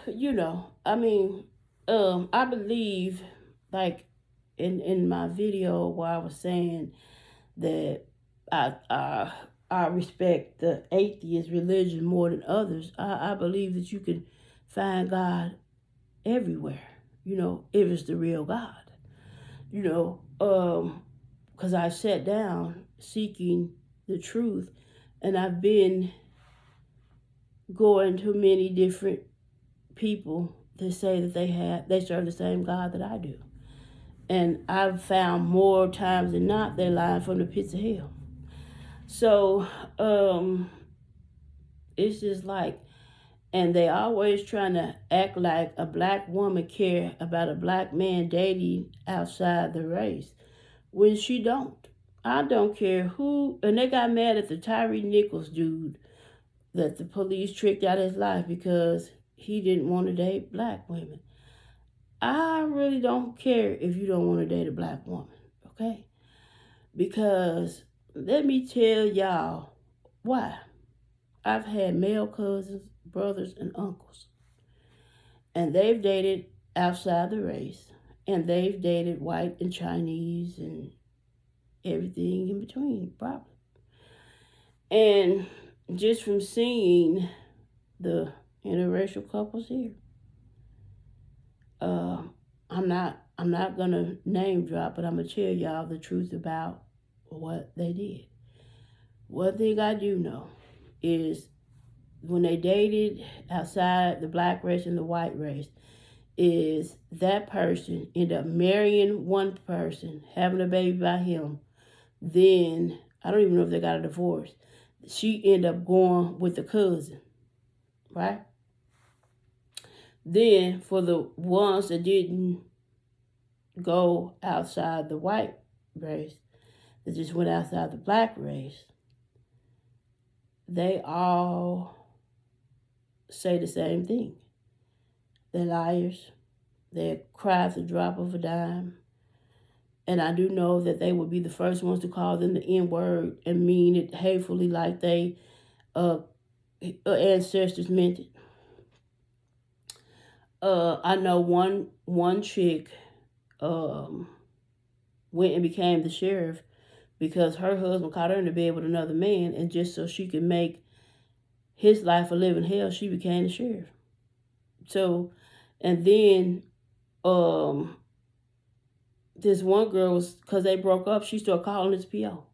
I believe, like in my video where I was saying that I I I respect the atheist religion more than others. I believe that you can find God everywhere. If it's the real God. You know, because I sat down seeking the truth, and I've been going to many different people that say that they serve the same God that I do. And I've found more times than not they're lying from the pits of hell. So it's just like, and they always trying to act like a black woman care about a black man dating outside the race when she don't. I don't care who, and they got mad at the Tyree Nichols dude that the police tricked out his life because he didn't want to date black women. I really don't care if you don't want to date a black woman, okay? Because let me tell y'all why. I've had male cousins, brothers, and uncles, and they've dated outside the race, and they've dated white and Chinese and everything in between, probably. And just from seeing the interracial couples here, uh, I'm not gonna name drop, but I'm gonna tell y'all the truth about what they did. One thing I do know is when they dated outside the black race and the white race, is that person end up marrying one person, having a baby by him, then I don't even know if they got a divorce. She end up going with the cousin, right? Then for the ones that didn't go outside the white race, that just went outside the black race, they all say the same thing. They're liars. They cry at the drop of a dime. And I do know that they would be the first ones to call them the N-word and mean it hatefully like they ancestors meant it. I know one chick went and became the sheriff because her husband caught her in the bed with another man, and just so she could make his life a living hell, she became the sheriff. So, and then this one girl was, because they broke up, she started calling his PO.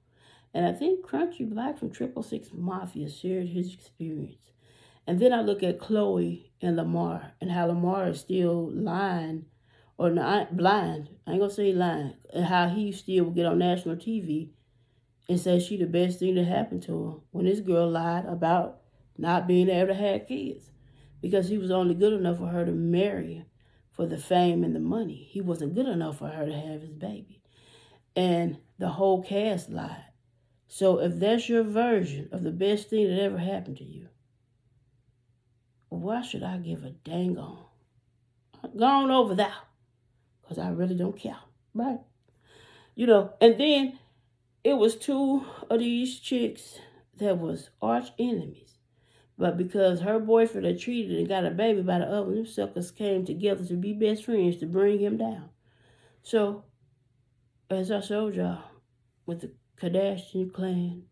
And I think Crunchy Black from 666 Mafia shared his experience. And then I look at Chloe and Lamar and how Lamar is still lying, or not blind. I ain't gonna say lying. And how he still will get on national TV and say she the best thing that happened to him when this girl lied about not being able to have kids because he was only good enough for her to marry for the fame and the money. He wasn't good enough for her to have his baby. And the whole cast lied. So if that's your version of the best thing that ever happened to you, why should I give a dang on? Go on over there, because I really don't care, right? And then it was two of these chicks that was arch enemies. But because her boyfriend had treated and got a baby by the other, them suckers came together to be best friends to bring him down. So, as I showed y'all, with the Kardashian clan,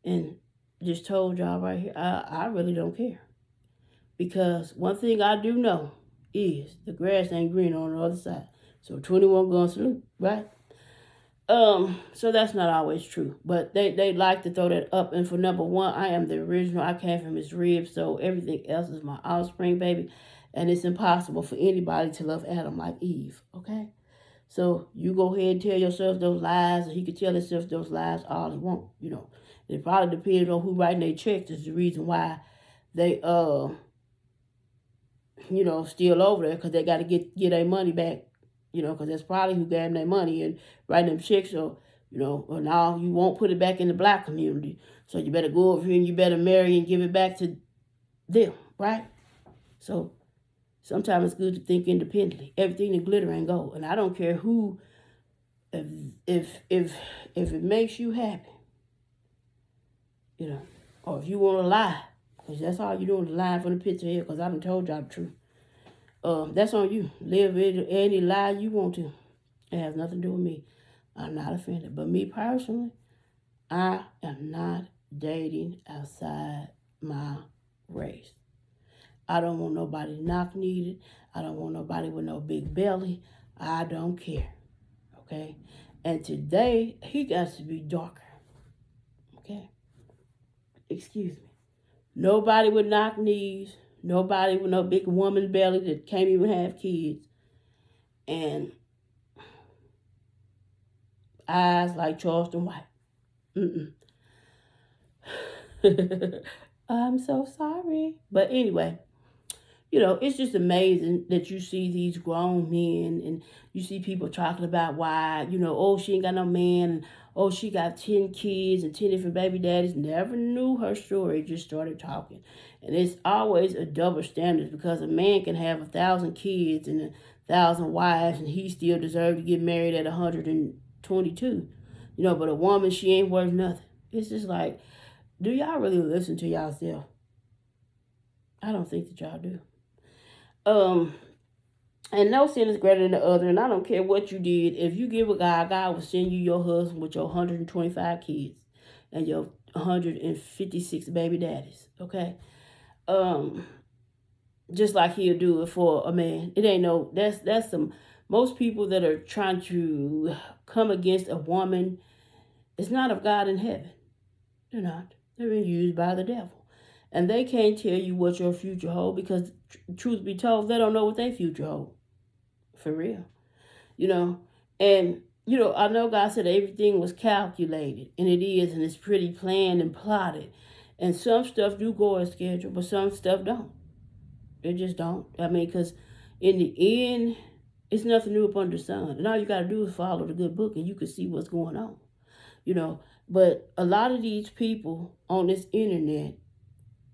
and just told y'all right here, I really don't care. Because one thing I do know is the grass ain't green on the other side. So 21 gun salute, right? So that's not always true. But they like to throw that up. And for number one, I am the original. I came from his ribs, so everything else is my offspring, baby. And it's impossible for anybody to love Adam like Eve, okay? So you go ahead and tell yourself those lies, and he can tell himself those lies all he wants, It probably depends on who writing their checks is the reason why they still over there, because they got to get their money back, because that's probably who gave them their money and writing them checks. Or, or now you won't put it back in the black community. So you better go over here and you better marry and give it back to them, right? So sometimes it's good to think independently. Everything in glitter ain't gold. And I don't care who, if it makes you happy, or if you want to lie, because that's all you're doing is lying from the pits of hell, because I done told y'all the truth. That's on you. Live it any lie you want to. It has nothing to do with me. I'm not offended. But me personally, I am not dating outside my race. I don't want nobody knock needed. I don't want nobody with no big belly. I don't care. Okay? And today, he got to be darker. Okay? Excuse me. Nobody with knock knees. Nobody with no big woman belly that can't even have kids. And eyes like Charleston White. Mm-mm. I'm so sorry. But anyway, it's just amazing that you see these grown men and you see people talking about why, oh, she ain't got no man. And, oh, she got 10 kids and 10 different baby daddies. Never knew her story, just started talking. And it's always a double standard because a man can have 1,000 kids and 1,000 wives and he still deserves to get married at 122. But a woman, she ain't worth nothing. It's just like, do y'all really listen to yourself? I don't think that y'all do. And no sin is greater than the other, and I don't care what you did. If you give a God will send you your husband with your 125 kids and your 156 baby daddies, okay? Just like he'll do it for a man. It ain't no, that's some, most people that are trying to come against a woman, it's not of God in heaven. They're not. They're being used by the devil. And they can't tell you what your future holds because, truth be told, they don't know what their future holds. For real. And, I know God said everything was calculated, and it is, and it's pretty planned and plotted. And some stuff do go as scheduled, but some stuff don't. It just don't. I mean, because in the end, it's nothing new up under the sun. And all you got to do is follow the good book, and you can see what's going on. But a lot of these people on this internet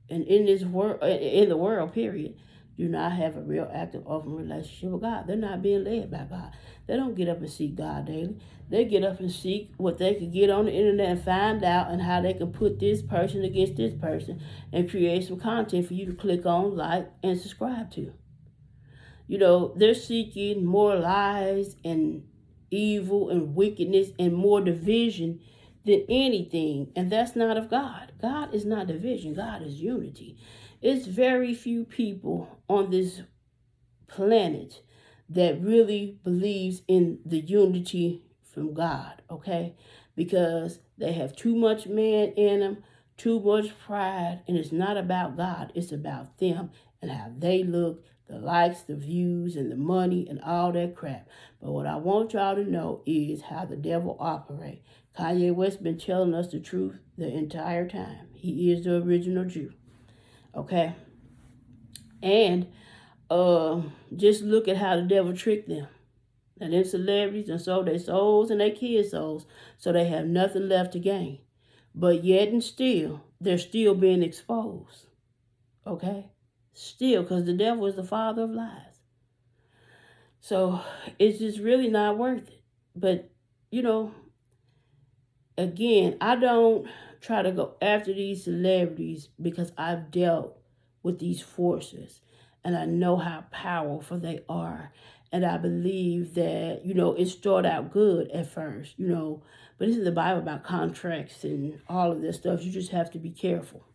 and in this world, in the world, period, do not have a real active, open relationship with God. They're not being led by God. They don't get up and seek God daily. They get up and seek what they can get on the internet and find out and how they can put this person against this person and create some content for you to click on, like, and subscribe to. They're seeking more lies and evil and wickedness and more division than anything. And that's not of God. God is not division. God is unity. It's very few people on this planet that really believes in the unity from God, okay? Because they have too much man in them, too much pride, and it's not about God. It's about them and how they look, the likes, the views, and the money, and all that crap. But what I want y'all to know is how the devil operates. Kanye West been telling us the truth the entire time. He is the original Jew. Okay? And just look at how the devil tricked them. And them celebrities and sold their souls and their kids' souls, so they have nothing left to gain. But yet and still, they're still being exposed. Okay? Still, because the devil is the father of lies. So it's just really not worth it. But, again, I don't try to go after these celebrities because I've dealt with these forces and I know how powerful they are. And I believe that, it started out good at first, but this is the Bible about contracts and all of this stuff. You just have to be careful.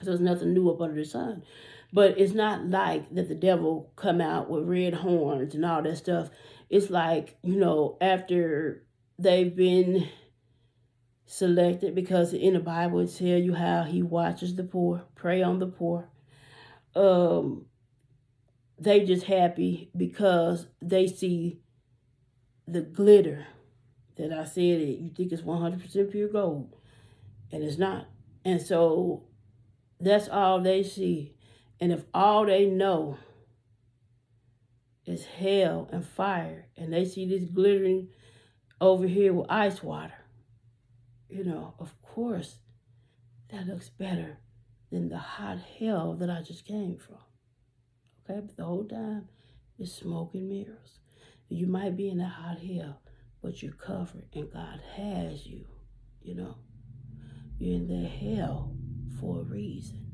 So there's nothing new up under the sun. But it's not like that the devil come out with red horns and all that stuff. It's like, after they've been selected, because in the Bible it tells you how he watches the poor, prey on the poor. They just happy because they see the glitter that I said it. You think it's 100% pure gold, and it's not. And so that's all they see. And if all they know is hell and fire, and they see this glittering over here with ice water, of course, that looks better than the hot hell that I just came from. Okay, but the whole time it's smoke and mirrors. You might be in a hot hell, but you're covered, and God has you. You're in the hell for a reason.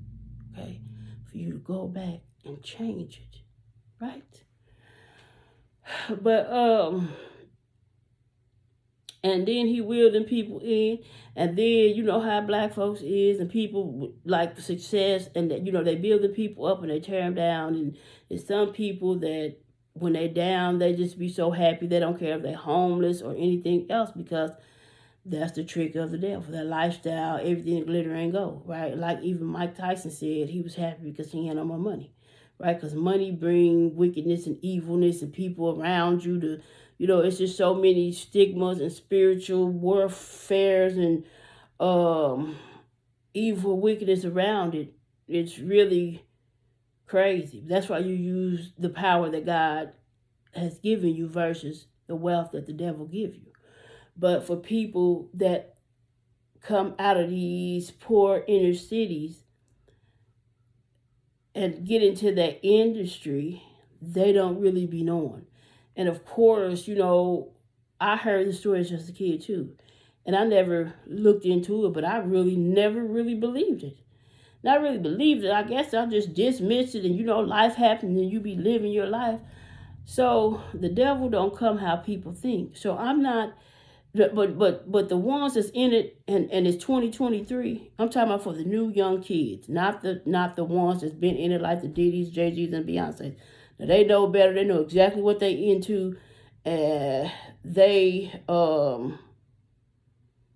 Okay, for you to go back and change it. right? But and then he wheeling people in, and then you know how black folks is, and people like success, and that, you know, they building people up and they tear them down, and it's some people that when they down, they just be so happy they don't care if they're homeless or anything else, because that's the trick of the devil. That lifestyle, everything glitter and gold, right? Like even Mike Tyson said, he was happy because he had no more money, right? Because money bring wickedness and evilness and people around you to, you know, it's just so many stigmas and spiritual warfares and evil wickedness around it. It's really crazy. That's why you use the power that God has given you versus the wealth that the devil gives you. But for people that come out of these poor inner cities and get into that industry, they don't really be knowing. And of course, you know, I heard the stories as a kid too. And I never looked into it, but I really never really believed it. Not really believed it. I guess I just dismissed it, and you know, life happens and you be living your life. So the devil don't come how people think. So I'm not, but the ones that's in it, and it's 2023. I'm talking about for the new young kids, not the ones that's been in it like the Diddy's, Jay-Z's, and Beyonce's. Now they know better. They know exactly what they into. They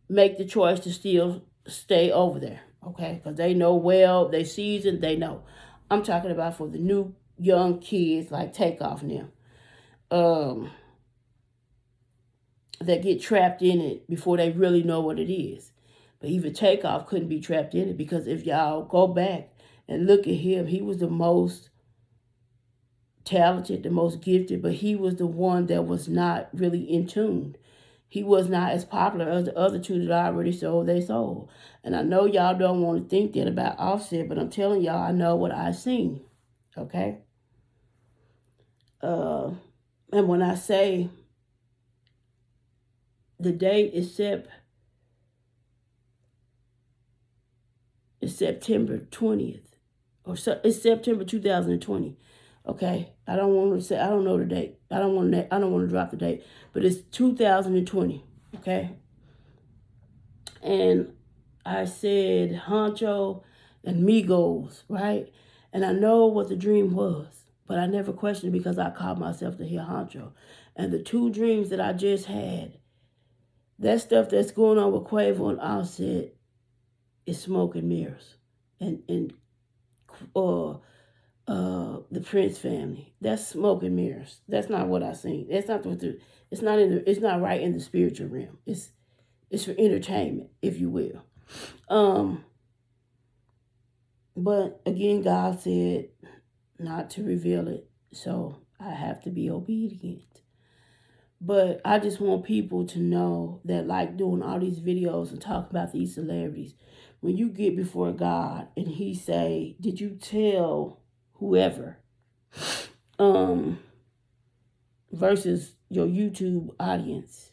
make the choice to still stay over there, okay? Because they know well, they seasoned, they know. I'm talking about for the new young kids like Takeoff now. That get trapped in it before they really know what it is. But even Takeoff couldn't be trapped in it, because if y'all go back and look at him, he was the most talented, the most gifted, but he was the one that was not really in tune. He was not as popular as the other two that already sold their soul. And I know y'all don't want to think that about Offset, but I'm telling y'all, I know what I've seen. Okay? And when I say the date is September 20th, or so, it's September 2020. Okay, I don't want to say, I don't know the date. I don't want to drop the date, but it's 2020. Okay, and I said Honcho and Migos, right? And I know what the dream was, but I never questioned it because I called myself the Hill Honcho. And the two dreams that I just had, that stuff that's going on with Quavo and Offset is smoke and mirrors, and the Prince family. That's smoke and mirrors. That's not what I seen. That's not what it's not in the, it's not right in the spiritual realm. It's for entertainment, if you will. But again, God said not to reveal it, so I have to be obedient. But I just want people to know that, like doing all these videos and talking about these celebrities, when you get before God and He say, "Did you tell whoever?" Versus your YouTube audience,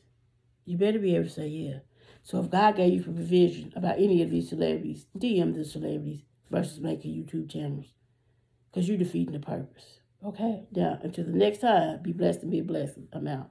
you better be able to say yeah. So if God gave you provision about any of these celebrities, DM the celebrities versus making YouTube channels, because you're defeating the purpose. Okay? Now, until the next time, be blessed and be a blessing. I'm out.